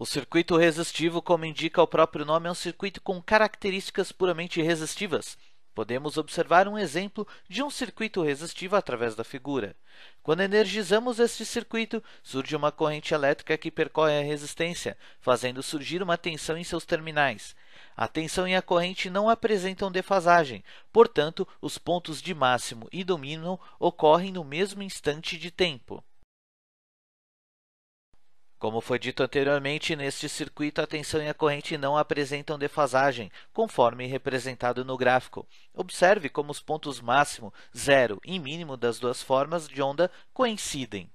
O circuito resistivo, como indica o próprio nome, é um circuito com características puramente resistivas. Podemos observar um exemplo de um circuito resistivo através da figura. Quando energizamos este circuito, surge uma corrente elétrica que percorre a resistência, fazendo surgir uma tensão em seus terminais. A tensão e a corrente não apresentam defasagem, portanto, os pontos de máximo e do mínimo ocorrem no mesmo instante de tempo. Como foi dito anteriormente, neste circuito a tensão e a corrente não apresentam defasagem, conforme representado no gráfico. Observe como os pontos máximo, zero e mínimo das duas formas de onda coincidem.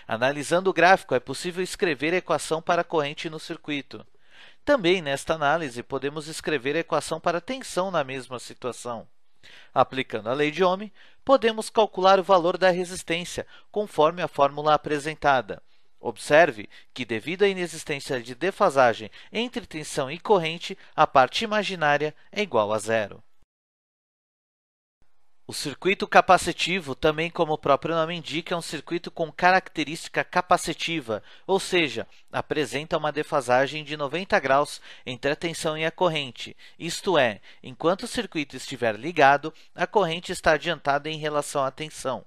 Analisando o gráfico, é possível escrever a equação para a corrente no circuito. Também, nesta análise, podemos escrever a equação para a tensão na mesma situação. Aplicando a lei de Ohm, podemos calcular o valor da resistência, conforme a fórmula apresentada. Observe que, devido à inexistência de defasagem entre tensão e corrente, a parte imaginária é igual a zero. O circuito capacitivo, também como o próprio nome indica, é um circuito com característica capacitiva, ou seja, apresenta uma defasagem de 90 graus entre a tensão e a corrente. Isto é, enquanto o circuito estiver ligado, a corrente está adiantada em relação à tensão.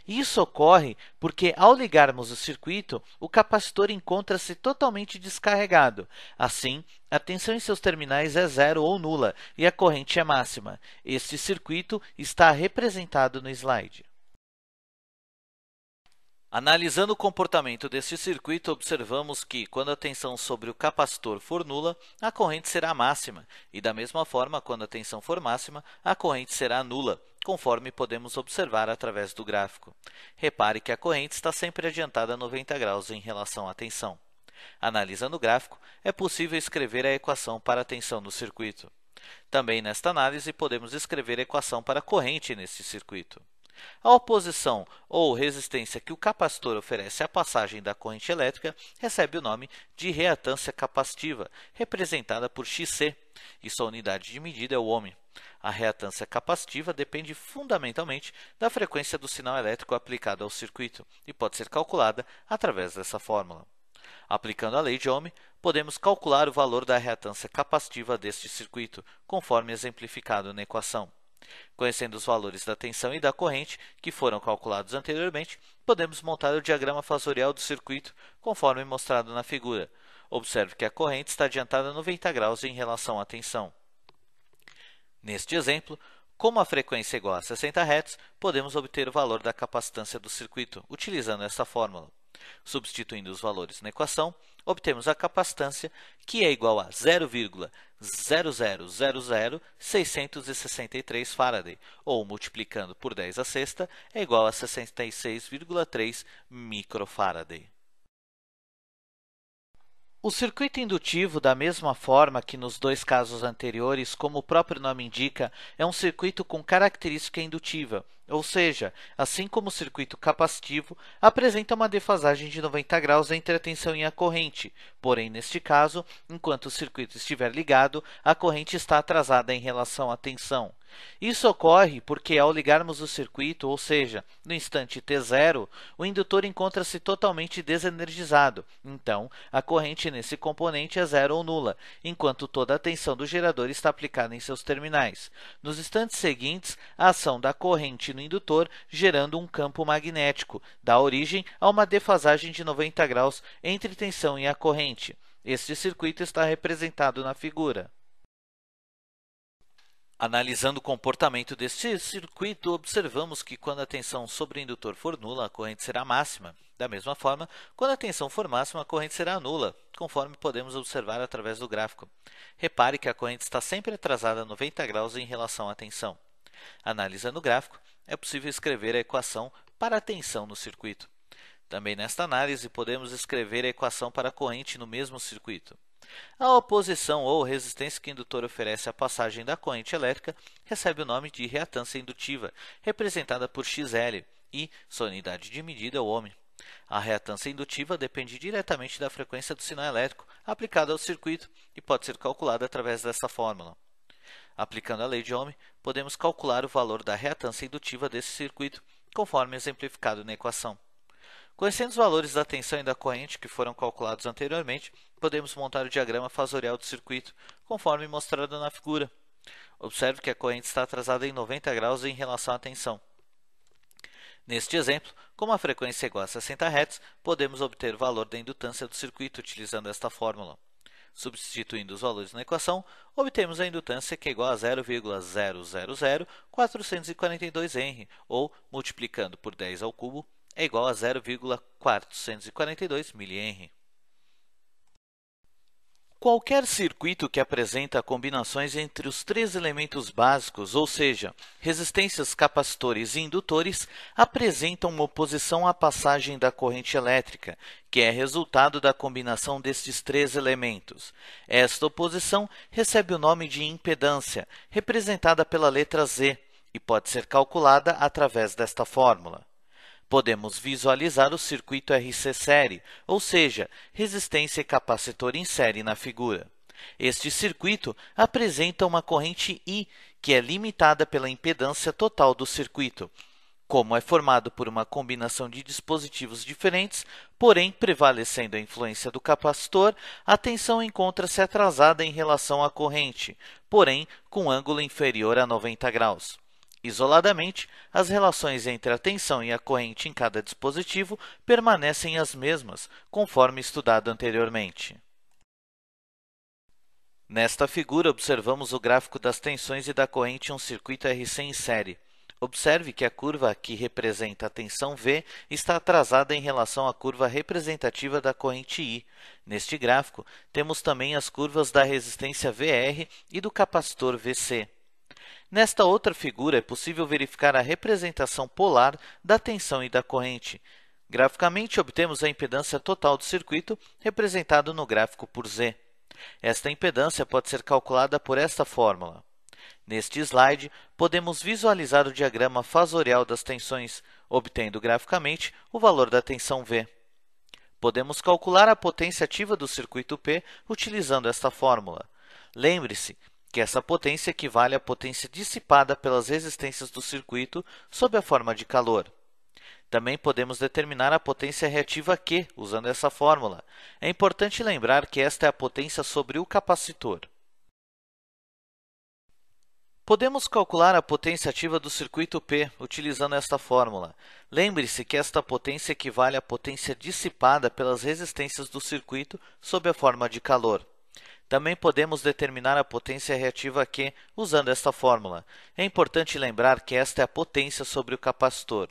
Isso ocorre porque, ao ligarmos o circuito, o capacitor encontra-se totalmente descarregado. Assim, a tensão em seus terminais é zero ou nula e a corrente é máxima. Este circuito está representado no slide. Analisando o comportamento deste circuito, observamos que, quando a tensão sobre o capacitor for nula, a corrente será máxima, e da mesma forma, quando a tensão for máxima, a corrente será nula, conforme podemos observar através do gráfico. Repare que a corrente está sempre adiantada 90 graus em relação à tensão. Analisando o gráfico, é possível escrever a equação para a tensão no circuito. Também nesta análise, podemos escrever a equação para a corrente neste circuito. A oposição ou resistência que o capacitor oferece à passagem da corrente elétrica recebe o nome de reatância capacitiva, representada por Xc, e sua unidade de medida é o ohm. A reatância capacitiva depende fundamentalmente da frequência do sinal elétrico aplicado ao circuito e pode ser calculada através dessa fórmula. Aplicando a lei de Ohm, podemos calcular o valor da reatância capacitiva deste circuito, conforme exemplificado na equação. Conhecendo os valores da tensão e da corrente, que foram calculados anteriormente, podemos montar o diagrama fasorial do circuito, conforme mostrado na figura. Observe que a corrente está adiantada 90 graus em relação à tensão. Neste exemplo, como a frequência é igual a 60 Hz, podemos obter o valor da capacitância do circuito, utilizando esta fórmula. Substituindo os valores na equação, obtemos a capacitância, que é igual a 0,0000663 Faraday, ou multiplicando por 10 a sexta, é igual a 66,3 microfaraday. O circuito indutivo, da mesma forma que nos dois casos anteriores, como o próprio nome indica, é um circuito com característica indutiva, ou seja, assim como o circuito capacitivo, apresenta uma defasagem de 90 graus entre a tensão e a corrente. Porém, neste caso, enquanto o circuito estiver ligado, a corrente está atrasada em relação à tensão. Isso ocorre porque, ao ligarmos o circuito, ou seja, no instante t0, o indutor encontra-se totalmente desenergizado. Então, a corrente nesse componente é zero ou nula, enquanto toda a tensão do gerador está aplicada em seus terminais. Nos instantes seguintes, a ação da corrente no indutor, gerando um campo magnético, dá origem a uma defasagem de 90 graus entre tensão e a corrente. Este circuito está representado na figura. Analisando o comportamento deste circuito, observamos que, quando a tensão sobre o indutor for nula, a corrente será máxima. Da mesma forma, quando a tensão for máxima, a corrente será nula, conforme podemos observar através do gráfico. Repare que a corrente está sempre atrasada 90 graus em relação à tensão. Analisando o gráfico, é possível escrever a equação para a tensão no circuito. Também nesta análise, podemos escrever a equação para a corrente no mesmo circuito. A oposição ou resistência que o indutor oferece à passagem da corrente elétrica recebe o nome de reatância indutiva, representada por XL, e sua unidade de medida é o ohm. A reatância indutiva depende diretamente da frequência do sinal elétrico aplicado ao circuito e pode ser calculada através dessa fórmula. Aplicando a lei de Ohm, podemos calcular o valor da reatância indutiva desse circuito, conforme exemplificado na equação. Conhecendo os valores da tensão e da corrente que foram calculados anteriormente, podemos montar o diagrama fasorial do circuito, conforme mostrado na figura. Observe que a corrente está atrasada em 90 graus em relação à tensão. Neste exemplo, como a frequência é igual a 60 Hz, podemos obter o valor da indutância do circuito utilizando esta fórmula. Substituindo os valores na equação, obtemos a indutância que é igual a 0,000442 Henry, ou, multiplicando por 10 ao cubo, é igual a 0,442 mH. Qualquer circuito que apresenta combinações entre os três elementos básicos, ou seja, resistências, capacitores e indutores, apresenta uma oposição à passagem da corrente elétrica, que é resultado da combinação destes três elementos. Esta oposição recebe o nome de impedância, representada pela letra Z, e pode ser calculada através desta fórmula. Podemos visualizar o circuito RC série, ou seja, resistência e capacitor em série na figura. Este circuito apresenta uma corrente I, que é limitada pela impedância total do circuito. Como é formado por uma combinação de dispositivos diferentes, porém prevalecendo a influência do capacitor, a tensão encontra-se atrasada em relação à corrente, porém com ângulo inferior a 90 graus. Isoladamente, as relações entre a tensão e a corrente em cada dispositivo permanecem as mesmas, conforme estudado anteriormente. Nesta figura, observamos o gráfico das tensões e da corrente em um circuito RC em série. Observe que a curva que representa a tensão V está atrasada em relação à curva representativa da corrente I. Neste gráfico, temos também as curvas da resistência VR e do capacitor VC. Nesta outra figura, é possível verificar a representação polar da tensão e da corrente. Graficamente, obtemos a impedância total do circuito, representado no gráfico por Z. Esta impedância pode ser calculada por esta fórmula. Neste slide, podemos visualizar o diagrama fasorial das tensões, obtendo graficamente o valor da tensão V. Podemos calcular a potência ativa do circuito P utilizando esta fórmula. Lembre-se que essa potência equivale à potência dissipada pelas resistências do circuito sob a forma de calor. Também podemos determinar a potência reativa Q usando essa fórmula. É importante lembrar que esta é a potência sobre o capacitor. Podemos calcular a potência ativa do circuito P utilizando esta fórmula. Lembre-se que esta potência equivale à potência dissipada pelas resistências do circuito sob a forma de calor. Também podemos determinar a potência reativa Q usando esta fórmula. É importante lembrar que esta é a potência sobre o capacitor.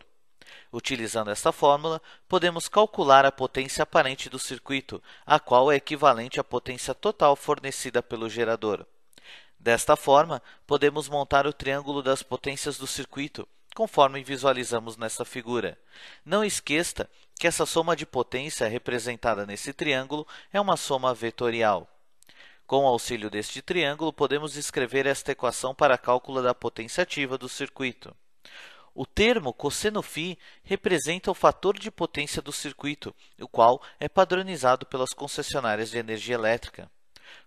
Utilizando esta fórmula, podemos calcular a potência aparente do circuito, a qual é equivalente à potência total fornecida pelo gerador. Desta forma, podemos montar o triângulo das potências do circuito, conforme visualizamos nesta figura. Não esqueça que essa soma de potência representada nesse triângulo é uma soma vetorial. Com o auxílio deste triângulo, podemos escrever esta equação para cálculo da potência ativa do circuito. O termo cosseno φ representa o fator de potência do circuito, o qual é padronizado pelas concessionárias de energia elétrica.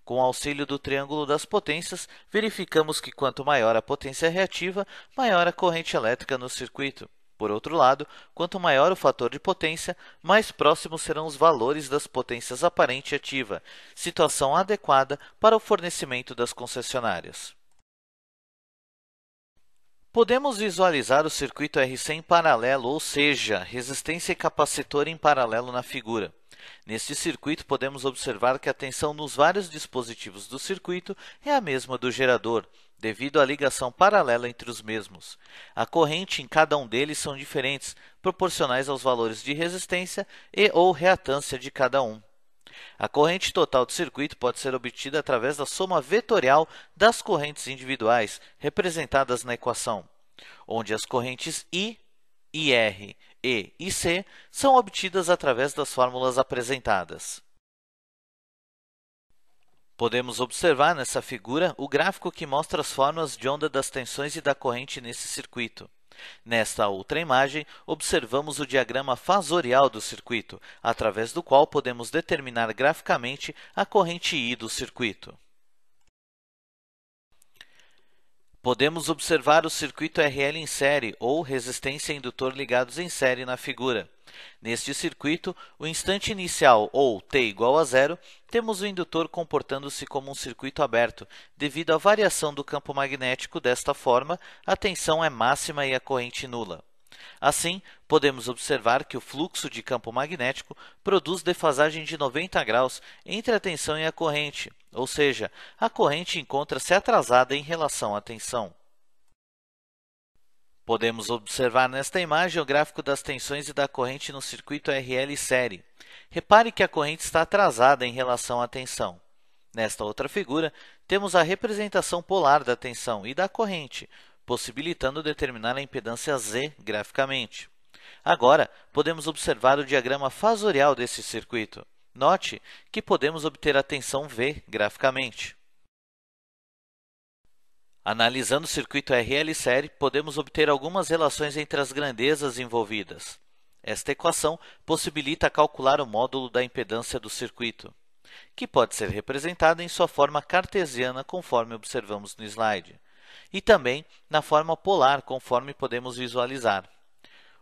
Com o auxílio do triângulo das potências, verificamos que quanto maior a potência reativa, maior a corrente elétrica no circuito. Por outro lado, quanto maior o fator de potência, mais próximos serão os valores das potências aparente e ativa, situação adequada para o fornecimento das concessionárias. Podemos visualizar o circuito RC em paralelo, ou seja, resistência e capacitor em paralelo na figura. Neste circuito, podemos observar que a tensão nos vários dispositivos do circuito é a mesma do gerador, devido à ligação paralela entre os mesmos. A corrente em cada um deles são diferentes, proporcionais aos valores de resistência e ou reatância de cada um. A corrente total do circuito pode ser obtida através da soma vetorial das correntes individuais, representadas na equação, onde as correntes I, IR, E e C são obtidas através das fórmulas apresentadas. Podemos observar nessa figura o gráfico que mostra as formas de onda das tensões e da corrente nesse circuito. Nesta outra imagem, observamos o diagrama fasorial do circuito, através do qual podemos determinar graficamente a corrente I do circuito. Podemos observar o circuito RL em série, ou resistência e indutor ligados em série na figura. Neste circuito, o instante inicial, ou t igual a zero, temos o indutor comportando-se como um circuito aberto. Devido à variação do campo magnético desta forma, a tensão é máxima e a corrente nula. Assim, podemos observar que o fluxo de campo magnético produz defasagem de 90 graus entre a tensão e a corrente, ou seja, a corrente encontra-se atrasada em relação à tensão. Podemos observar nesta imagem o gráfico das tensões e da corrente no circuito RL série. Repare que a corrente está atrasada em relação à tensão. Nesta outra figura, temos a representação polar da tensão e da corrente, possibilitando determinar a impedância Z graficamente. Agora, podemos observar o diagrama fasorial desse circuito. Note que podemos obter a tensão V graficamente. Analisando o circuito RL série, podemos obter algumas relações entre as grandezas envolvidas. Esta equação possibilita calcular o módulo da impedância do circuito, que pode ser representada em sua forma cartesiana, conforme observamos no slide, e também na forma polar, conforme podemos visualizar.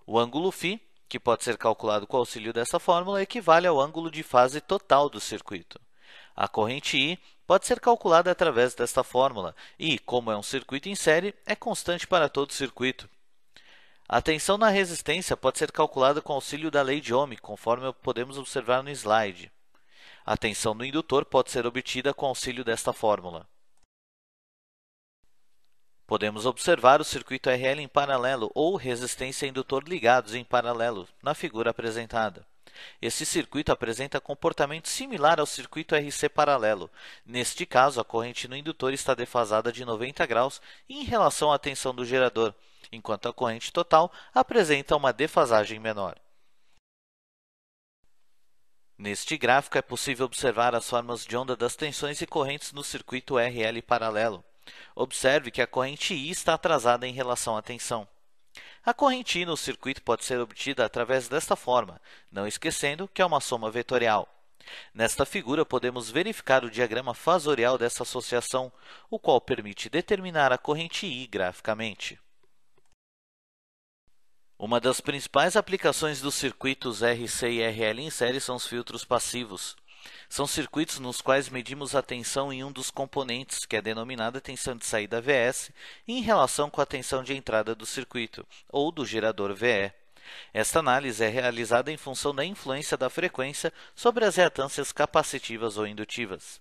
O ângulo φ, que pode ser calculado com o auxílio dessa fórmula, equivale ao ângulo de fase total do circuito. A corrente I pode ser calculada através desta fórmula e, como é um circuito em série, é constante para todo o circuito. A tensão na resistência pode ser calculada com auxílio da lei de Ohm, conforme podemos observar no slide. A tensão no indutor pode ser obtida com auxílio desta fórmula. Podemos observar o circuito RL em paralelo ou resistência e indutor ligados em paralelo, na figura apresentada. Este circuito apresenta comportamento similar ao circuito RC paralelo. Neste caso, a corrente no indutor está defasada de 90 graus em relação à tensão do gerador, enquanto a corrente total apresenta uma defasagem menor. Neste gráfico, é possível observar as formas de onda das tensões e correntes no circuito RL paralelo. Observe que a corrente I está atrasada em relação à tensão. A corrente I no circuito pode ser obtida através desta forma, não esquecendo que é uma soma vetorial. Nesta figura, podemos verificar o diagrama fasorial dessa associação, o qual permite determinar a corrente I graficamente. Uma das principais aplicações dos circuitos RC e RL em série são os filtros passivos. São circuitos nos quais medimos a tensão em um dos componentes, que é denominada tensão de saída VS, em relação com a tensão de entrada do circuito, ou do gerador VE. Esta análise é realizada em função da influência da frequência sobre as reatâncias capacitivas ou indutivas.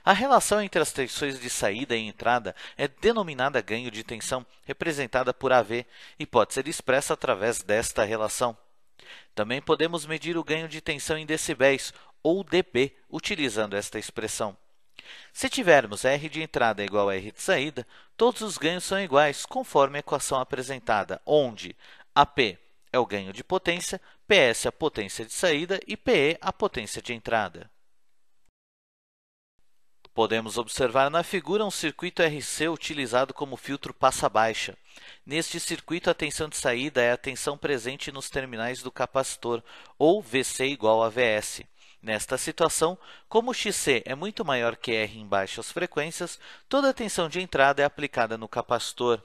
A relação entre as tensões de saída e entrada é denominada ganho de tensão, representada por AV, e pode ser expressa através desta relação. Também podemos medir o ganho de tensão em decibéis, ou dB, utilizando esta expressão. Se tivermos R de entrada igual a R de saída, todos os ganhos são iguais, conforme a equação apresentada, onde AP é o ganho de potência, PS a potência de saída e PE a potência de entrada. Podemos observar na figura um circuito RC utilizado como filtro passa-baixa. Neste circuito, a tensão de saída é a tensão presente nos terminais do capacitor, ou VC igual a VS. Nesta situação, como XC é muito maior que R em baixas frequências, toda a tensão de entrada é aplicada no capacitor.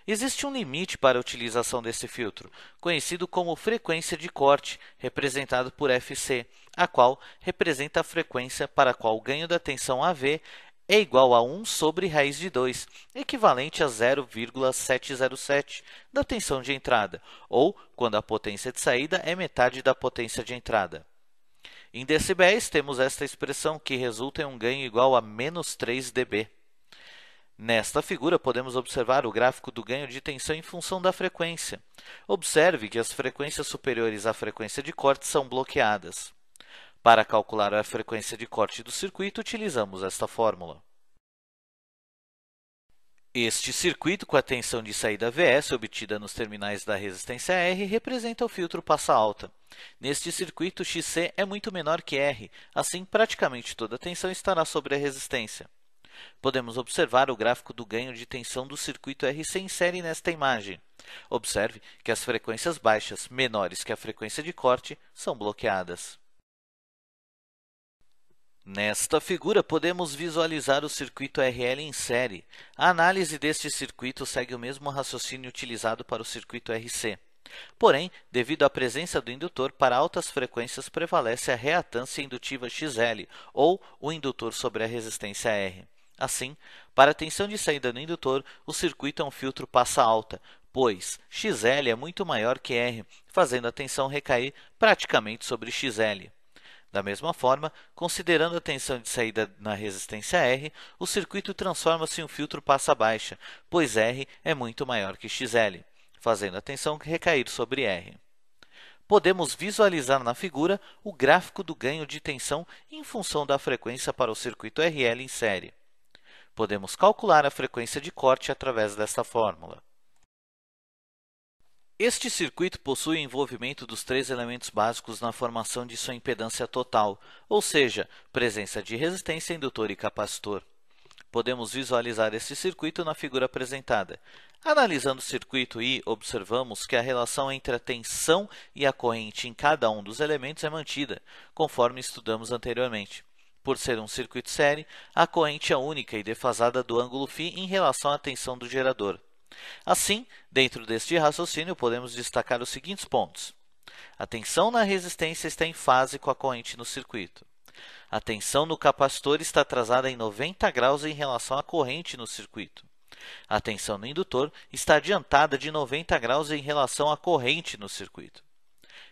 Existe um limite para a utilização desse filtro, conhecido como frequência de corte, representado por Fc, a qual representa a frequência para a qual o ganho da tensão AV é igual a 1 sobre raiz de 2, equivalente a 0,707 da tensão de entrada, ou quando a potência de saída é metade da potência de entrada. Em decibéis, temos esta expressão que resulta em um ganho igual a menos 3 dB. Nesta figura, podemos observar o gráfico do ganho de tensão em função da frequência. Observe que as frequências superiores à frequência de corte são bloqueadas. Para calcular a frequência de corte do circuito, utilizamos esta fórmula. Este circuito com a tensão de saída VS obtida nos terminais da resistência R representa o filtro passa-alta. Neste circuito, XC é muito menor que R, assim praticamente toda a tensão estará sobre a resistência. Podemos observar o gráfico do ganho de tensão do circuito RC em série nesta imagem. Observe que as frequências baixas, menores que a frequência de corte, são bloqueadas. Nesta figura, podemos visualizar o circuito RL em série. A análise deste circuito segue o mesmo raciocínio utilizado para o circuito RC. Porém, devido à presença do indutor, para altas frequências prevalece a reatância indutiva XL, ou o indutor sobre a resistência R. Assim, para a tensão de saída do indutor, o circuito é um filtro passa alta, pois XL é muito maior que R, fazendo a tensão recair praticamente sobre XL. Da mesma forma, considerando a tensão de saída na resistência R, o circuito transforma-se em um filtro passa baixa, pois R é muito maior que XL, fazendo a tensão recair sobre R. Podemos visualizar na figura o gráfico do ganho de tensão em função da frequência para o circuito RL em série. Podemos calcular a frequência de corte através desta fórmula. Este circuito possui o envolvimento dos três elementos básicos na formação de sua impedância total, ou seja, presença de resistência, indutor e capacitor. Podemos visualizar este circuito na figura apresentada. Analisando o circuito e observamos que a relação entre a tensão e a corrente em cada um dos elementos é mantida, conforme estudamos anteriormente. Por ser um circuito série, a corrente é única e defasada do ângulo φ em relação à tensão do gerador. Assim, dentro deste raciocínio, podemos destacar os seguintes pontos. A tensão na resistência está em fase com a corrente no circuito. A tensão no capacitor está atrasada em 90 graus em relação à corrente no circuito. A tensão no indutor está adiantada de 90 graus em relação à corrente no circuito.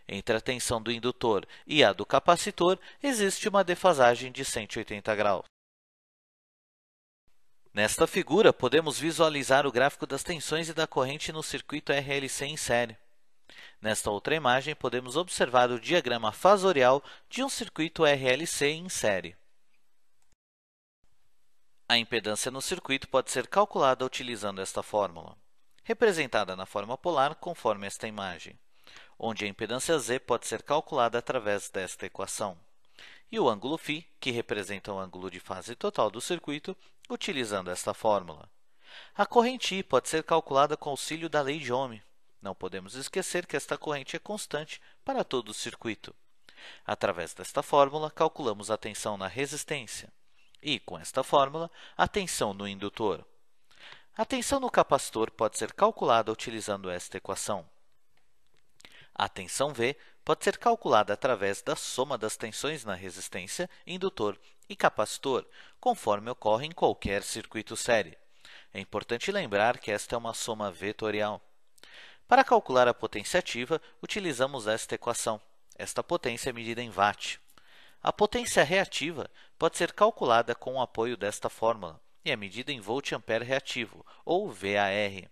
Entre a tensão do indutor e a do capacitor, existe uma defasagem de 180 graus. Nesta figura, podemos visualizar o gráfico das tensões e da corrente no circuito RLC em série. Nesta outra imagem, podemos observar o diagrama fasorial de um circuito RLC em série. A impedância no circuito pode ser calculada utilizando esta fórmula, representada na forma polar conforme esta imagem, onde a impedância Z pode ser calculada através desta equação, e o ângulo φ, que representa o ângulo de fase total do circuito, utilizando esta fórmula. A corrente I pode ser calculada com auxílio da lei de Ohm. Não podemos esquecer que esta corrente é constante para todo o circuito. Através desta fórmula, calculamos a tensão na resistência e, com esta fórmula, a tensão no indutor. A tensão no capacitor pode ser calculada utilizando esta equação. A tensão V pode ser calculada através da soma das tensões na resistência, indutor e capacitor, conforme ocorre em qualquer circuito série. É importante lembrar que esta é uma soma vetorial. Para calcular a potência ativa, utilizamos esta equação. Esta potência é medida em watt. A potência reativa pode ser calculada com o apoio desta fórmula e é medida em volt-ampere reativo, ou VAR.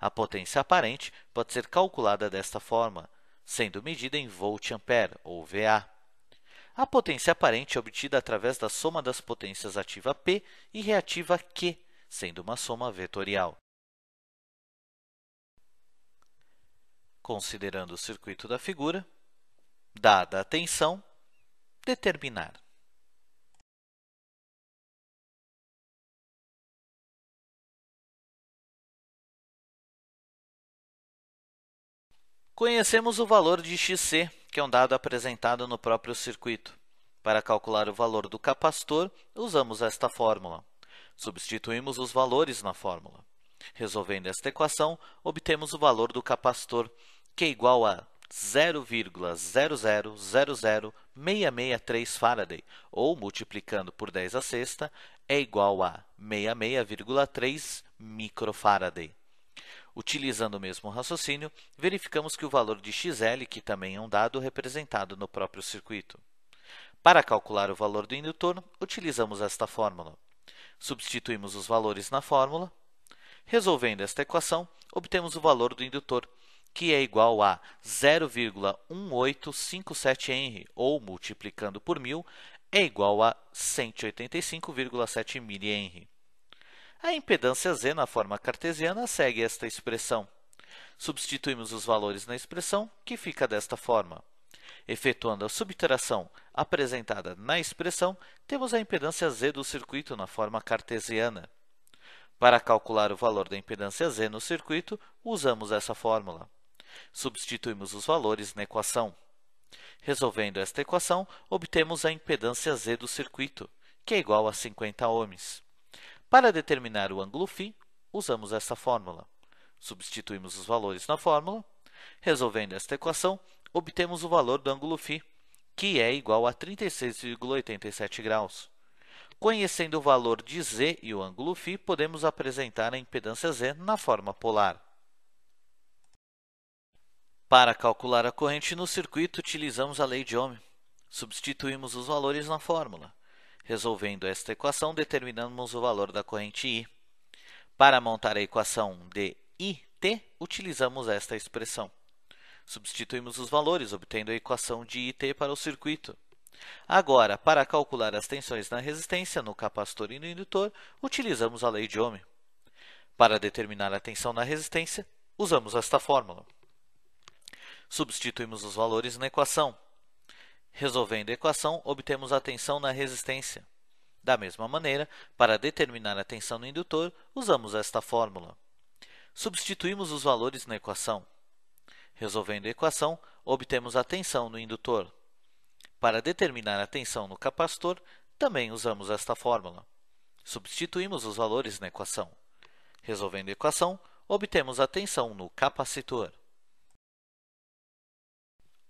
A potência aparente pode ser calculada desta forma, sendo medida em volt-ampere, ou VA. A potência aparente é obtida através da soma das potências ativa P e reativa Q, sendo uma soma vetorial. Considerando o circuito da figura, dada a tensão, determinar. Conhecemos o valor de Xc, que é um dado apresentado no próprio circuito. Para calcular o valor do capacitor, usamos esta fórmula. Substituímos os valores na fórmula. Resolvendo esta equação, obtemos o valor do capacitor, que é igual a 0,0000663 Faraday, ou, multiplicando por 10 a sexta, é igual a 66,3 microfaraday. Utilizando o mesmo raciocínio, verificamos que o valor de XL, que também é um dado representado no próprio circuito. Para calcular o valor do indutor, utilizamos esta fórmula. Substituímos os valores na fórmula. Resolvendo esta equação, obtemos o valor do indutor, que é igual a 0,1857 Henry, ou, multiplicando por 1000, é igual a 185,7 mH. A impedância Z na forma cartesiana segue esta expressão. Substituímos os valores na expressão, que fica desta forma. Efetuando a subtração apresentada na expressão, temos a impedância Z do circuito na forma cartesiana. Para calcular o valor da impedância Z no circuito, usamos essa fórmula. Substituímos os valores na equação. Resolvendo esta equação, obtemos a impedância Z do circuito, que é igual a 50 ohms. Para determinar o ângulo φ, usamos esta fórmula. Substituímos os valores na fórmula. Resolvendo esta equação, obtemos o valor do ângulo φ, que é igual a 36,87 graus. Conhecendo o valor de z e o ângulo φ, podemos apresentar a impedância z na forma polar. Para calcular a corrente no circuito, utilizamos a lei de Ohm. Substituímos os valores na fórmula. Resolvendo esta equação, determinamos o valor da corrente I. Para montar a equação de IT, utilizamos esta expressão. Substituímos os valores, obtendo a equação de IT para o circuito. Agora, para calcular as tensões na resistência, no capacitor e no indutor, utilizamos a lei de Ohm. Para determinar a tensão na resistência, usamos esta fórmula. Substituímos os valores na equação. Resolvendo a equação, obtemos a tensão na resistência. Da mesma maneira, para determinar a tensão no indutor, usamos esta fórmula. Substituímos os valores na equação. Resolvendo a equação, obtemos a tensão no indutor. Para determinar a tensão no capacitor, também usamos esta fórmula. Substituímos os valores na equação. Resolvendo a equação, obtemos a tensão no capacitor.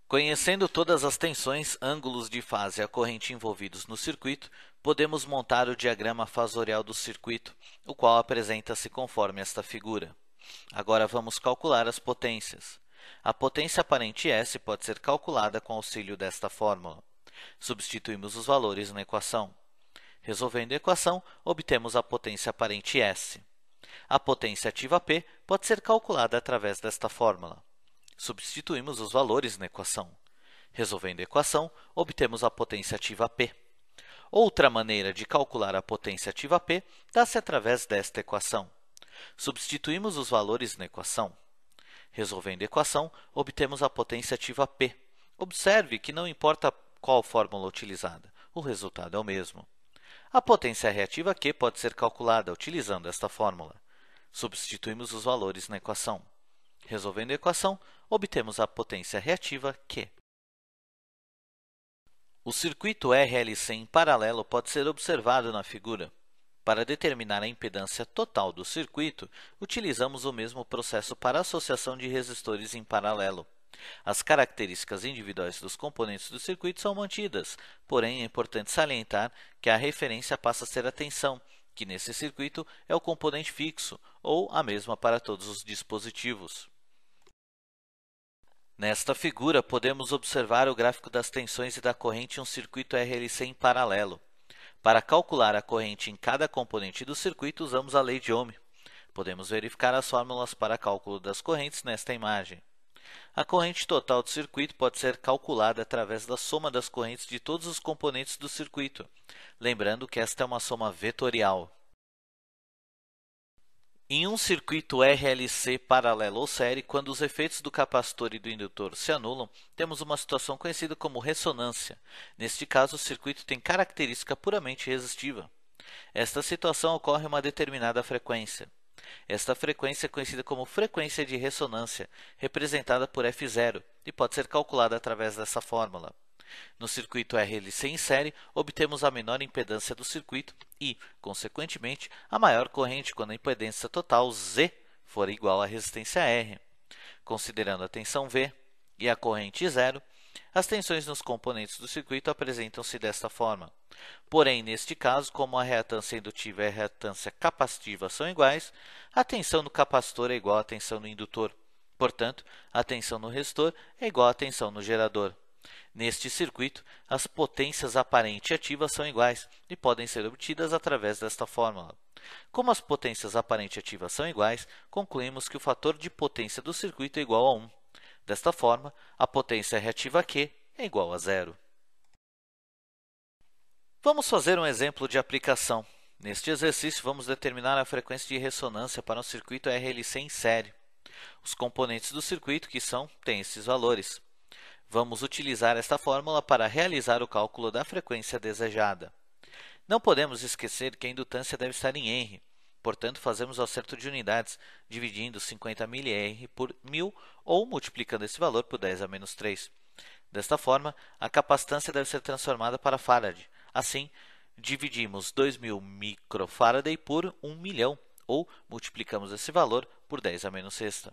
Conhecendo todas as tensões, ângulos de fase e a corrente envolvidos no circuito, podemos montar o diagrama fasorial do circuito, o qual apresenta-se conforme esta figura. Agora vamos calcular as potências. A potência aparente S pode ser calculada com auxílio desta fórmula. Substituímos os valores na equação. Resolvendo a equação, obtemos a potência aparente S. A potência ativa P pode ser calculada através desta fórmula. Substituímos os valores na equação. Resolvendo a equação, obtemos a potência ativa P. Outra maneira de calcular a potência ativa P dá-se através desta equação. Substituímos os valores na equação. Resolvendo a equação, obtemos a potência ativa P. Observe que não importa qual fórmula utilizada, o resultado é o mesmo. A potência reativa Q pode ser calculada utilizando esta fórmula. Substituímos os valores na equação. Resolvendo a equação, obtemos a potência reativa Q. O circuito RLC em paralelo pode ser observado na figura. Para determinar a impedância total do circuito, utilizamos o mesmo processo para associação de resistores em paralelo. As características individuais dos componentes do circuito são mantidas, porém é importante salientar que a referência passa a ser a tensão, que nesse circuito é o componente fixo, ou a mesma para todos os dispositivos. Nesta figura, podemos observar o gráfico das tensões e da corrente em um circuito RLC em paralelo. Para calcular a corrente em cada componente do circuito, usamos a lei de Ohm. Podemos verificar as fórmulas para cálculo das correntes nesta imagem. A corrente total do circuito pode ser calculada através da soma das correntes de todos os componentes do circuito, lembrando que esta é uma soma vetorial. Em um circuito RLC paralelo ou série, quando os efeitos do capacitor e do indutor se anulam, temos uma situação conhecida como ressonância. Neste caso, o circuito tem característica puramente resistiva. Esta situação ocorre em uma determinada frequência. Esta frequência é conhecida como frequência de ressonância, representada por F0, e pode ser calculada através dessa fórmula. No circuito RLC em série, obtemos a menor impedância do circuito e, consequentemente, a maior corrente quando a impedância total Z for igual à resistência R. Considerando a tensão V e a corrente zero, as tensões nos componentes do circuito apresentam-se desta forma. Porém, neste caso, como a reatância indutiva e a reatância capacitiva são iguais, a tensão no capacitor é igual à tensão no indutor. Portanto, a tensão no resistor é igual à tensão no gerador. Neste circuito, as potências aparente e ativa são iguais e podem ser obtidas através desta fórmula. Como as potências aparente e ativa são iguais, concluímos que o fator de potência do circuito é igual a 1. Desta forma, a potência reativa Q é igual a zero. Vamos fazer um exemplo de aplicação. Neste exercício, vamos determinar a frequência de ressonância para um circuito RLC em série. Os componentes do circuito têm esses valores. Vamos utilizar esta fórmula para realizar o cálculo da frequência desejada. Não podemos esquecer que a indutância deve estar em R. Portanto, fazemos o acerto de unidades, dividindo 50 mR por 1000 ou multiplicando esse valor por 10 a menos 3. Desta forma, a capacitância deve ser transformada para Farad. Assim, dividimos 2000 microfarad por 1 milhão, ou multiplicamos esse valor por 10 a menos sexta.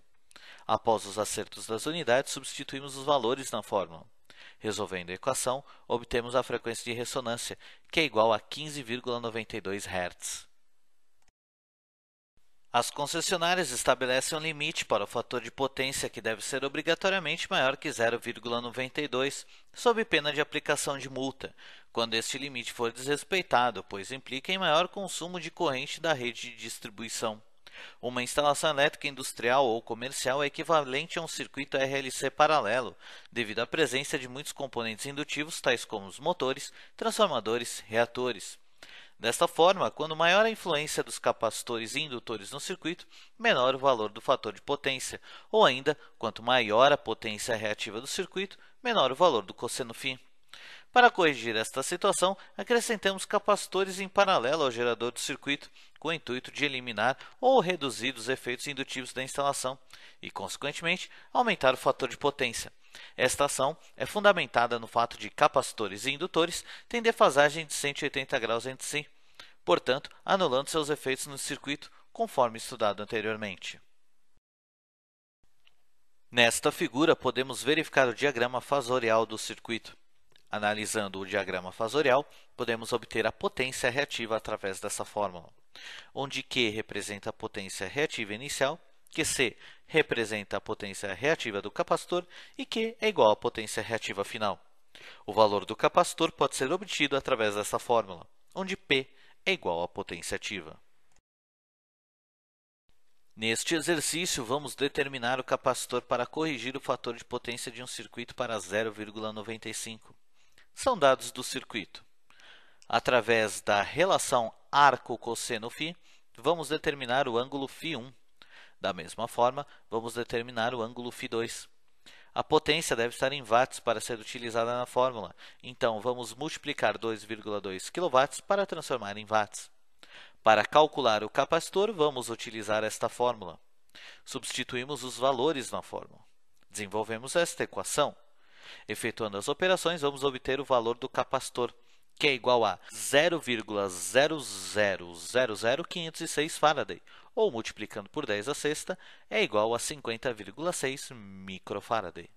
Após os acertos das unidades, substituímos os valores na fórmula. Resolvendo a equação, obtemos a frequência de ressonância, que é igual a 15,92 Hz. As concessionárias estabelecem um limite para o fator de potência que deve ser obrigatoriamente maior que 0,92, sob pena de aplicação de multa, quando este limite for desrespeitado, pois implica em maior consumo de corrente da rede de distribuição. Uma instalação elétrica industrial ou comercial é equivalente a um circuito RLC paralelo, devido à presença de muitos componentes indutivos, tais como os motores, transformadores, reatores. Desta forma, quando maior a influência dos capacitores e indutores no circuito, menor o valor do fator de potência, ou ainda, quanto maior a potência reativa do circuito, menor o valor do cosseno φ. Para corrigir esta situação, acrescentamos capacitores em paralelo ao gerador do circuito, com o intuito de eliminar ou reduzir os efeitos indutivos da instalação e, consequentemente, aumentar o fator de potência. Esta ação é fundamentada no fato de capacitores e indutores têm defasagem de 180 graus entre si, portanto, anulando seus efeitos no circuito, conforme estudado anteriormente. Nesta figura, podemos verificar o diagrama fasorial do circuito. Analisando o diagrama fasorial, podemos obter a potência reativa através dessa fórmula, onde Q representa a potência reativa inicial, QC representa a potência reativa do capacitor e Q é igual à potência reativa final. O valor do capacitor pode ser obtido através dessa fórmula, onde P é igual à potência ativa. Neste exercício, vamos determinar o capacitor para corrigir o fator de potência de um circuito para 0,95. São dados do circuito. Através da relação arco-cosseno φ, vamos determinar o ângulo φ1. Da mesma forma, vamos determinar o ângulo φ2. A potência deve estar em watts para ser utilizada na fórmula, então vamos multiplicar 2,2 kW para transformar em watts. Para calcular o capacitor, vamos utilizar esta fórmula. Substituímos os valores na fórmula. Desenvolvemos esta equação. Efetuando as operações, vamos obter o valor do capacitor, que é igual a 0,0000506 Faraday, ou multiplicando por 10 a sexta, é igual a 50,6 microfaraday.